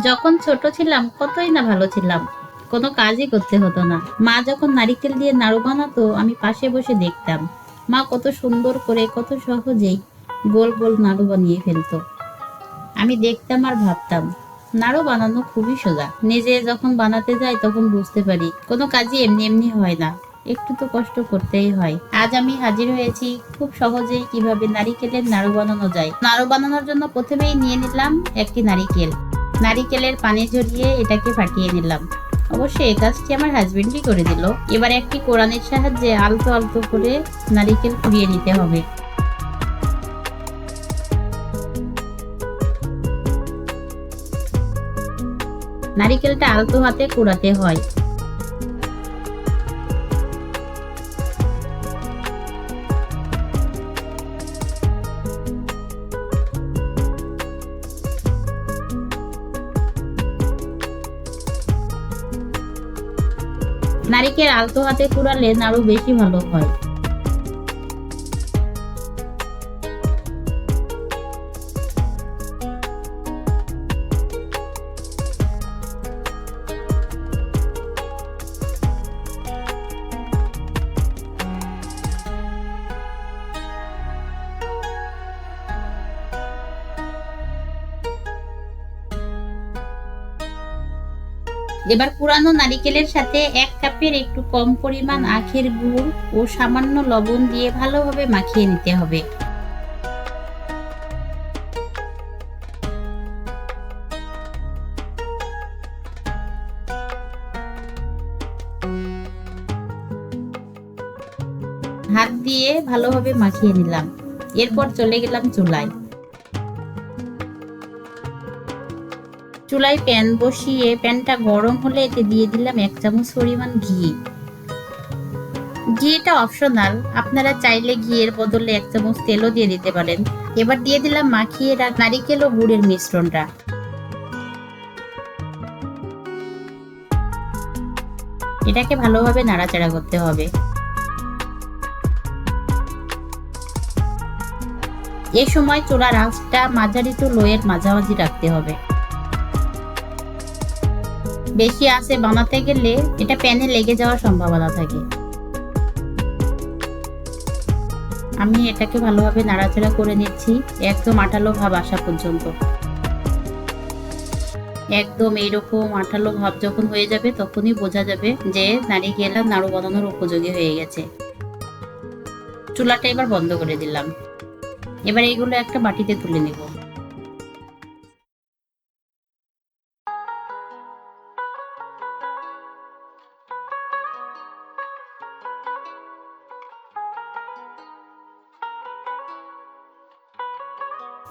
যখন ছোট ছিলাম কতই না ভালো ছিলাম, কোনো কাজই করতে হতো না। মা যখন নারিকেল দিয়ে নাড়ু বানাতো আমি পাশে বসে দেখতাম। মা কত সুন্দর করে কত সহজেই গোল গোল নাড়ু বানিয়ে ফেলতো। আমি দেখতাম আর ভাবতাম নাড়ু বানানো খুবই সোজা। নিজে যখন বানাতে যাই তখন বুঝতে পারি কোনো কাজই এমনি এমনি হয় না, একটু তো কষ্ট করতেই হয়। আজ আমি হাজির হয়েছি খুব সহজেই কিভাবে নারিকেলের নাড়ু বানানো যায়। নাড়ু বানানোর জন্য প্রথমেই নিয়ে নিলাম একটি নারিকেল। নারিকেলের পানি ঝরিয়ে এটাকে ফাটিয়ে নিলাম। অবশ্যই এই কাজটি আমার হাজবেন্ডই করে দিল। এবার একটি কোড়ানির সাহায্যে আলতো আলতো করে নারিকেল কুড়িয়ে নিতে হবে। নারিকেলটা আলতো হাতে কুড়াতে হয়। নারিকেল আলতো হাতে কুড়ালে নাড়ু বেশি ভালো হয়। এবার পুরানো নারিকেলের সাথে 1 কাপের একটু কম পরিমাণ আখের গুড় ও সামান্য লবণ দিয়ে ভালোভাবে মাখিয়ে নিতে হবে। হাত দিয়ে ভালোভাবে মাখিয়ে নিলাম। এরপর চলে গেলাম চুলায়। চুলায় প্যান বসিয়ে প্যানটা গরম হলে এতে দিয়ে দিলাম 1 চামচ পরিমাণ ঘি। ঘিটা অপশনাল, আপনারা চাইলে ঘিয়ের বদলে 1 চামচ তেলও দিয়ে দিতে পারেন। এবার দিয়ে দিলাম মাখিয়ে নারিকেল ও গুড়ের মিশ্রণটা। এটাকে ভালোভাবে নাড়াচাড়া করতে হবে। এ সময় চুলার আঁচটা মাঝারি টু লোয়ের মাঝামাঝি রাখতে হবে। বেশি আঁচে বানাতে গেলে এটা প্যানে লেগে যাওয়ার সম্ভাবনা থাকে। আমি এটাকে ভালোভাবে নাড়াচাড়া করে নিচ্ছি একদম আঠালো ভাব আসা পর্যন্ত। একদম এইরকম আঠালো ভাব যখন হয়ে যাবে তখনই বোঝা যাবে যে নারিকেল নাড়ু বানানোর উপযোগী হয়ে গেছে। চুলাটা এবার বন্ধ করে দিলাম। এবার এইগুলো একটা বাটিতে তুলে নেব।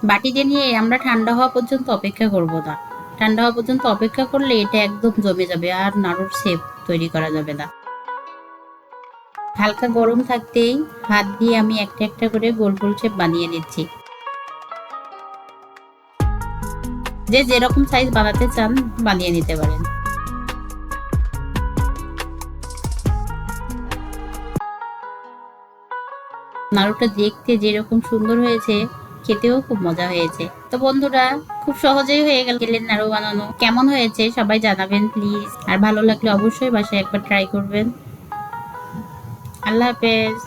বাটিতে নিয়ে আমরা ঠান্ডা হওয়া পর্যন্ত অপেক্ষা করব না। ঠান্ডা হওয়া পর্যন্ত অপেক্ষা করলে এটা একদম জমে যাবে আর নাড়ুর শেপ তৈরি করা যাবে না। হালকা গরম থাকতেই হাত দিয়ে আমি একটা একটা করে গোল গোল শেপ বানিয়ে নিচ্ছি। যে যেরকম সাইজ বানাতে চান বানিয়ে নিতে পারেন। নাড়ুটা দেখতে যেরকম সুন্দর হয়েছে খেতেও খুব মজা হয়েছে। তো বন্ধুরা, খুব সহজেই হয়ে গেল নারকেলের নাড়ু বানানো। কেমন হয়েছে সবাই জানাবেন প্লিজ। আর ভালো লাগলে অবশ্যই বাসায় একবার ট্রাই করবেন। আল্লাহ হাফেজ।